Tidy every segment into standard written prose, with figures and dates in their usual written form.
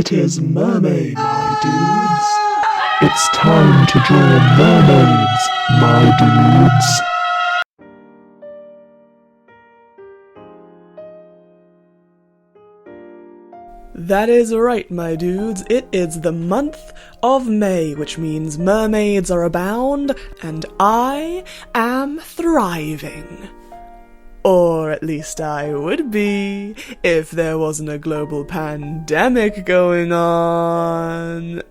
It is Mermay, my dudes. It's time to draw mermaids, my dudes. That is right, my dudes. It is the month of May, which means mermaids are abound, and I am thriving. Or at least I would be, if there wasn't a global pandemic going on.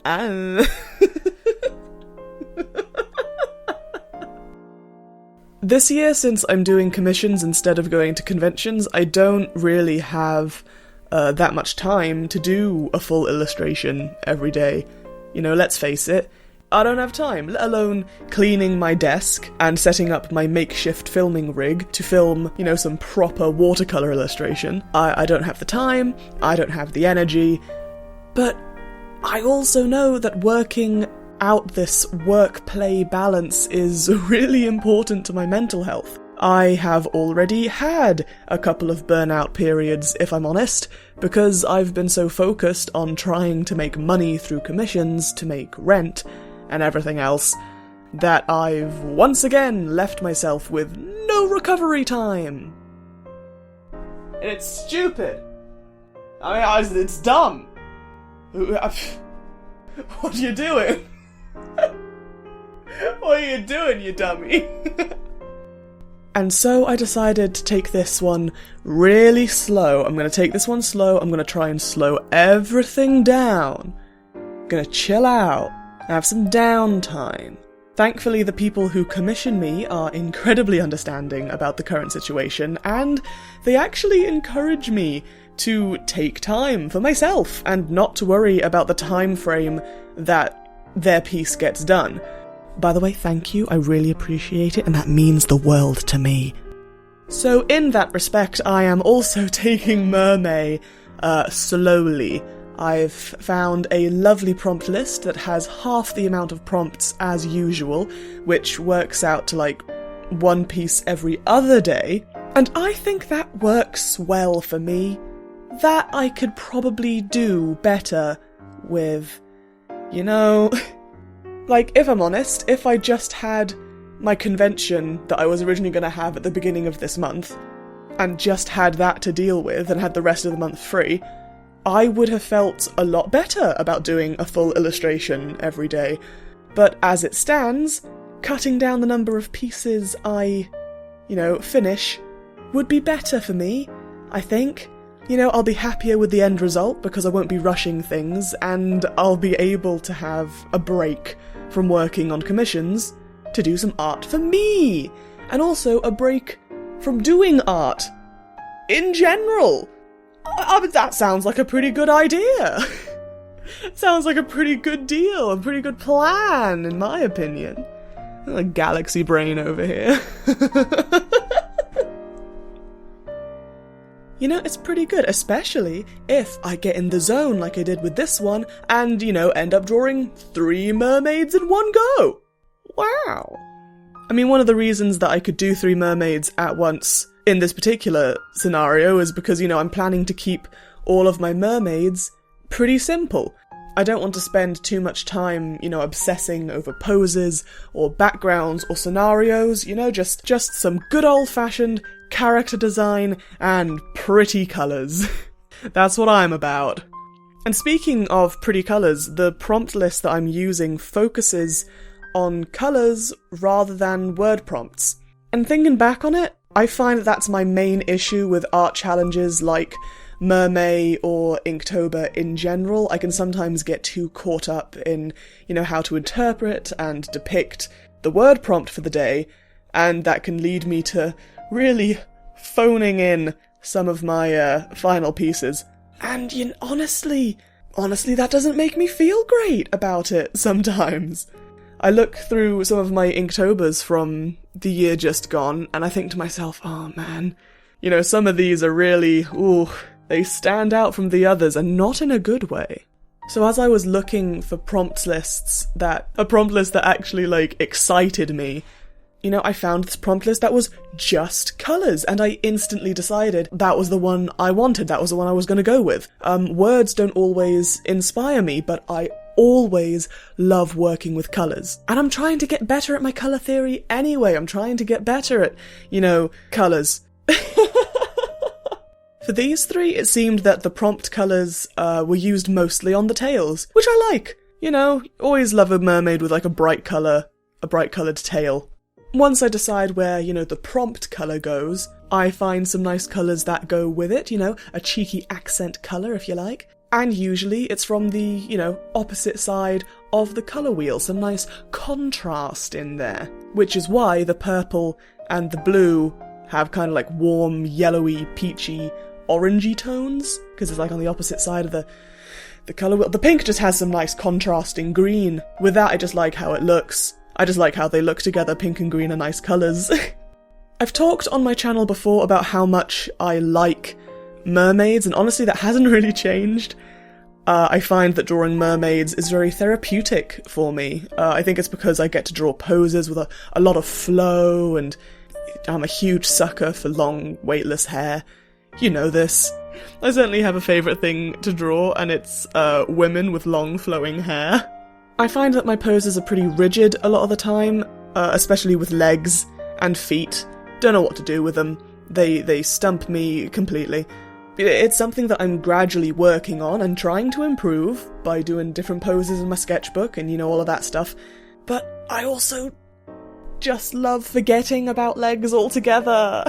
This year, since I'm doing commissions instead of going to conventions, I don't really have that much time to do a full illustration every day. You know, let's face it, I don't have time, let alone cleaning my desk and setting up my makeshift filming rig to film, you know, some proper watercolour illustration. I don't have the time, I don't have the energy, but I also know that working out this work-play balance is really important to my mental health. I have already had a couple of burnout periods, if I'm honest, because I've been so focused on trying to make money through commissions to make rent and everything else, that I've once again left myself with no recovery time. And it's stupid. I mean, it's dumb. What are you doing? What are you doing, you dummy? And so I decided to take this one really slow. I'm going to take this one slow, I'm going to try and slow everything down. I'm going to chill out, have some downtime. Thankfully, the people who commission me are incredibly understanding about the current situation, and they actually encourage me to take time for myself and not to worry about the time frame that their piece gets done. By the way, thank you, I really appreciate it, and that means the world to me. So in that respect, I am also taking Mermay slowly. I've found a lovely prompt list that has half the amount of prompts as usual, which works out to like one piece every other day, and I think that works well for me. That I could probably do better with, you know... Like, if I'm honest, if I just had my convention that I was originally going to have at the beginning of this month, and just had that to deal with and had the rest of the month free, I would have felt a lot better about doing a full illustration every day. But as it stands, cutting down the number of pieces I, finish would be better for me, I think. I'll be happier with the end result because I won't be rushing things, and I'll be able to have a break from working on commissions to do some art for me, and also a break from doing art in general. That sounds like a pretty good idea. Sounds like a pretty good deal, a pretty good plan, in my opinion. A galaxy brain over here. It's pretty good, especially if I get in the zone like I did with this one, and, end up drawing 3 mermaids in one go. Wow. I mean, one of the reasons that I could do 3 mermaids at once in this particular scenario is because, I'm planning to keep all of my mermaids pretty simple. I don't want to spend too much time, obsessing over poses, or backgrounds, or scenarios, just some good old-fashioned character design and pretty colours. That's what I'm about. And speaking of pretty colours, the prompt list that I'm using focuses on colours rather than word prompts. And thinking back on it, I find that that's my main issue with art challenges like Mermay or Inktober in general. I can sometimes get too caught up in, how to interpret and depict the word prompt for the day, and that can lead me to really phoning in some of my final pieces. And honestly, that doesn't make me feel great about it sometimes. I look through some of my Inktobers from the year just gone, and I think to myself, oh man, some of these are really, they stand out from the others, and not in a good way. So as I was looking for a prompt list that actually, excited me you know, I found this prompt list that was just colours, and I instantly decided that was the one I wanted, that was the one I was going to go with. Words don't always inspire me, but I always love working with colours. And I'm trying to get better at my colour theory anyway. I'm trying to get better at, you know, colours. For these three, it seemed that the prompt colours were used mostly on the tails, which I like. You know, always love a mermaid with like a bright coloured tail. Once I decide where, you know, the prompt colour goes, I find some nice colours that go with it, you know, a cheeky accent colour if you like. And usually it's from the, you know, opposite side of the colour wheel, some nice contrast in there. Which is why the purple and the blue have kind of like warm, yellowy, peachy, orangey tones, because it's like on the opposite side of the colour wheel. The pink just has some nice contrasting green. With that, I just like how it looks. I just like how they look together. Pink and green are nice colours. I've talked on my channel before about how much I like mermaids, and honestly that hasn't really changed. I find that drawing mermaids is very therapeutic for me. I think it's because I get to draw poses with a lot of flow, and I'm a huge sucker for long, weightless hair. You know this. I certainly have a favourite thing to draw, and it's women with long, flowing hair. I find that my poses are pretty rigid a lot of the time, especially with legs and feet. Don't know what to do with them. They stump me completely. It's something that I'm gradually working on and trying to improve by doing different poses in my sketchbook and, you know, all of that stuff. But I also just love forgetting about legs altogether.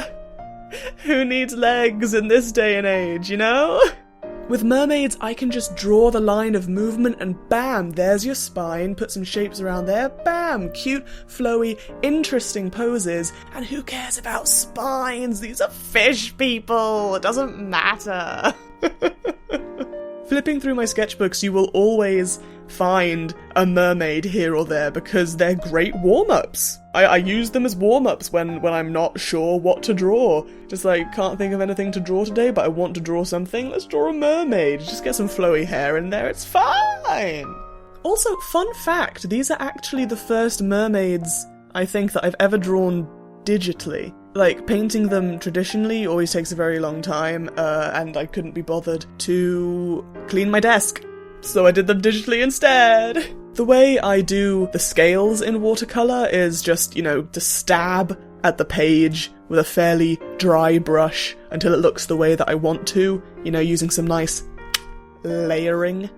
Who needs legs in this day and age, you know? With mermaids, I can just draw the line of movement and bam, there's your spine, put some shapes around there, bam, cute, flowy, interesting poses, and who cares about spines? These are fish people, it doesn't matter. Flipping through my sketchbooks, you will always find a mermaid here or there because they're great warm-ups. I use them as warm-ups when I'm not sure what to draw. Just like, can't think of anything to draw today, but I want to draw something, let's draw a mermaid. Just get some flowy hair in there, it's fine! Also, fun fact, these are actually the first mermaids, I think, that I've ever drawn digitally. Like, painting them traditionally always takes a very long time, and I couldn't be bothered to clean my desk. So I did them digitally instead! The way I do the scales in watercolour is just, you know, to stab at the page with a fairly dry brush until it looks the way that I want to, you know, using some nice layering.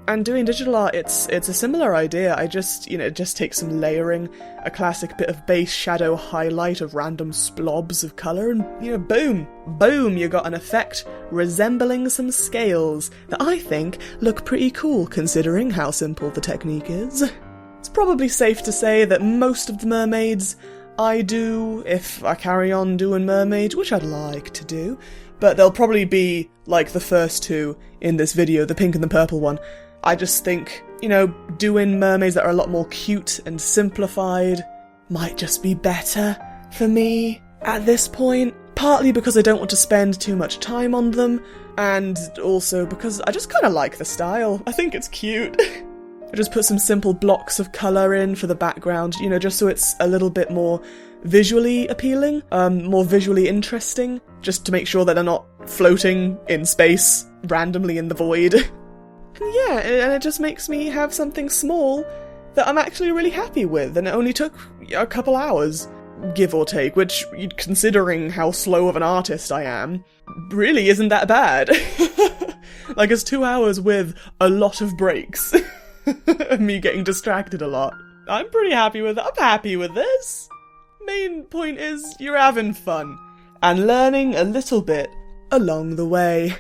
And doing digital art, it's a similar idea. I just, you know, it just takes some layering, a classic bit of base shadow highlight of random splobs of colour, and, you know, boom, boom, you got an effect resembling some scales that I think look pretty cool considering how simple the technique is. It's probably safe to say that most of the mermaids I do, if I carry on doing mermaids, which I'd like to do, but they'll probably be like the first two in this video, the pink and the purple one. I just think, you know, doing mermaids that are a lot more cute and simplified might just be better for me at this point. Partly because I don't want to spend too much time on them, and also because I just kind of like the style. I think it's cute. I just put some simple blocks of colour in for the background, you know, just so it's a little bit more visually appealing, more visually interesting, just to make sure that they're not floating in space randomly in the void. And yeah, and it just makes me have something small that I'm actually really happy with, and it only took a couple hours, give or take, which, considering how slow of an artist I am, really isn't that bad. Like, it's 2 hours with a lot of breaks. Me getting distracted a lot. I'm pretty happy with it. I'm happy with this. Main point is, you're having fun, and learning a little bit along the way.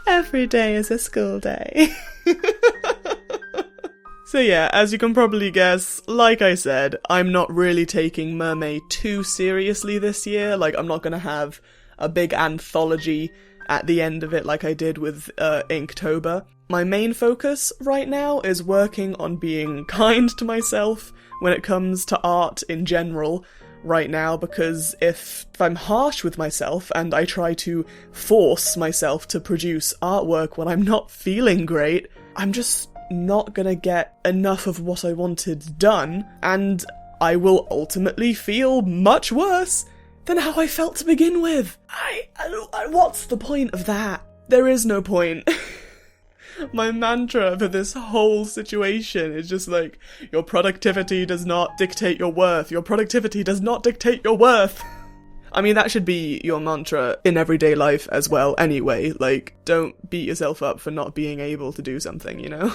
Every day is a school day. So yeah, as you can probably guess, like I said, I'm not really taking Mermay too seriously this year. Like, I'm not gonna have a big anthology at the end of it like I did with Inktober. My main focus right now is working on being kind to myself when it comes to art in general right now, because if I'm harsh with myself and I try to force myself to produce artwork when I'm not feeling great, I'm just not gonna get enough of what I wanted done, and I will ultimately feel much worse than how I felt to begin with. What's the point of that? There is no point. My mantra for this whole situation is just like, your productivity does not dictate your worth. Your productivity does not dictate your worth. I mean, that should be your mantra in everyday life as well anyway. Like, don't beat yourself up for not being able to do something, you know?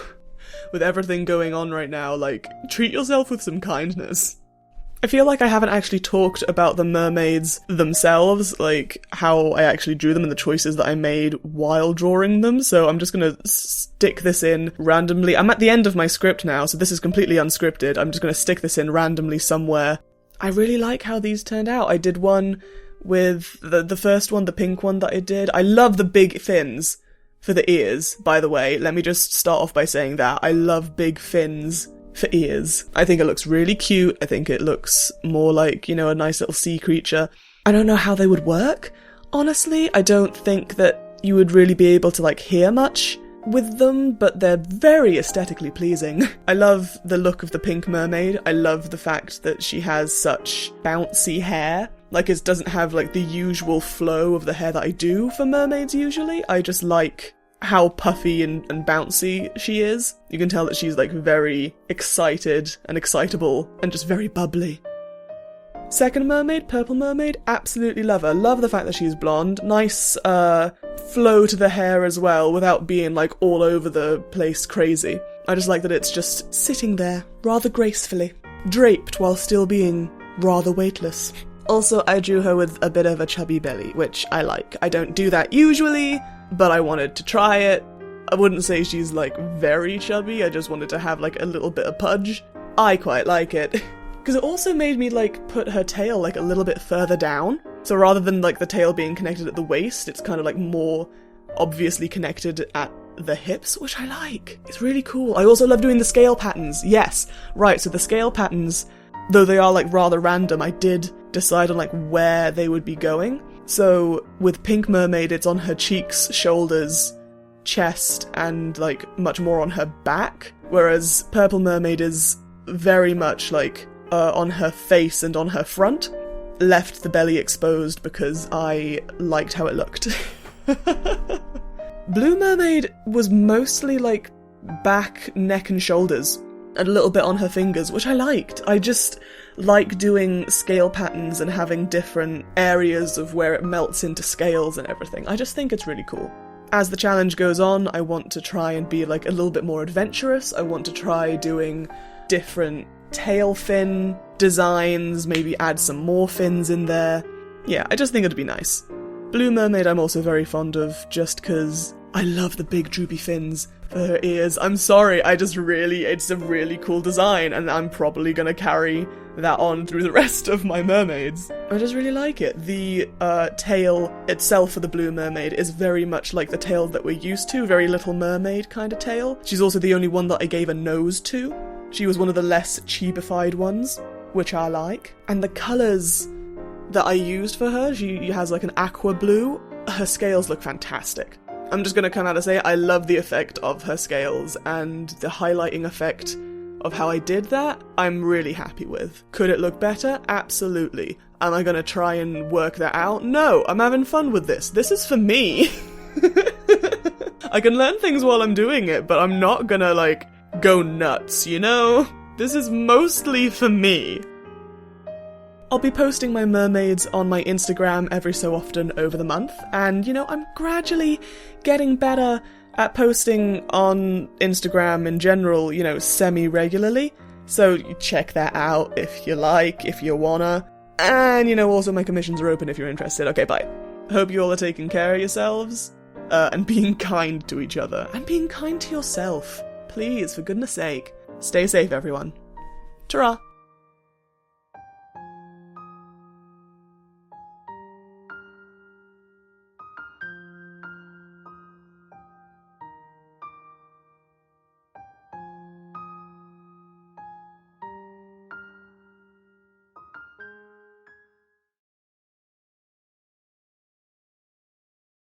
With everything going on right now, like, treat yourself with some kindness. I feel like I haven't actually talked about the mermaids themselves, like, how I actually drew them and the choices that I made while drawing them, so I'm just gonna stick this in randomly. I'm at the end of my script now, so this is completely unscripted. I'm just gonna stick this in randomly somewhere. I really like how these turned out. I did one with the first one, the pink one that I did. I love the big fins for the ears, by the way. Let me just start off by saying that. I love big fins for ears. I think it looks really cute. I think it looks more like, you know, a nice little sea creature. I don't know how they would work, honestly. I don't think that you would really be able to, like, hear much with them, but they're very aesthetically pleasing. I love the look of the pink mermaid. I love the fact that she has such bouncy hair. Like, it doesn't have, like, the usual flow of the hair that I do for mermaids usually. I just like how puffy and bouncy she is. You can tell that she's, like, very excited and excitable and just very bubbly. Second mermaid, purple mermaid, absolutely love her. Love the fact that she's blonde. Nice flow to the hair as well, without being, like, all over the place crazy. I just like that it's just sitting there, rather gracefully, draped while still being rather weightless. Also, I drew her with a bit of a chubby belly, which I like. I don't do that usually, but I wanted to try it. I wouldn't say she's, like, very chubby, I just wanted to have, like, a little bit of pudge. I quite like it. Because it also made me, like, put her tail, like, a little bit further down. So rather than, like, the tail being connected at the waist, it's kind of, like, more obviously connected at the hips, which I like. It's really cool. I also love doing the scale patterns. Yes, right, so the scale patterns, though they are, like, rather random, I did decide on, like, where they would be going. So with Pink Mermaid, it's on her cheeks, shoulders, chest, and, like, much more on her back. Whereas Purple Mermaid is very much, like, on her face and on her front. Left the belly exposed because I liked how it looked. Blue Mermaid was mostly, like, back, neck and shoulders, and a little bit on her fingers, which I liked. I just like doing scale patterns and having different areas of where it melts into scales and everything. I just think it's really cool. As the challenge goes on, I want to try and be, like, a little bit more adventurous. I want to try doing different tail fin designs, maybe add some more fins in there. Yeah, I just think it'd be nice. Blue Mermaid I'm also very fond of, just because I love the big droopy fins for her ears. I'm sorry, it's a really cool design, and I'm probably gonna carry that on through the rest of my mermaids. I just really like it. The tail itself for the Blue Mermaid is very much like the tail that we're used to, very Little Mermaid kind of tail. She's also the only one that I gave a nose to. She was one of the less cheapified ones, which I like. And the colours that I used for her, she has like an aqua blue. Her scales look fantastic. I'm just gonna come out and say I love the effect of her scales, and the highlighting effect of how I did that, I'm really happy with. Could it look better? Absolutely. Am I gonna try and work that out? No, I'm having fun with this. This is for me. I can learn things while I'm doing it, but I'm not gonna, like, go nuts, you know? This is mostly for me. I'll be posting my mermaids on my Instagram every so often over the month, and, you know, I'm gradually getting better at posting on Instagram in general, you know, semi-regularly. So check that out if you like, if you wanna. And, you know, also my commissions are open if you're interested. Okay, bye. Hope you all are taking care of yourselves, and being kind to each other. And being kind to yourself. Please, for goodness sake. Stay safe, everyone. Ta-ra!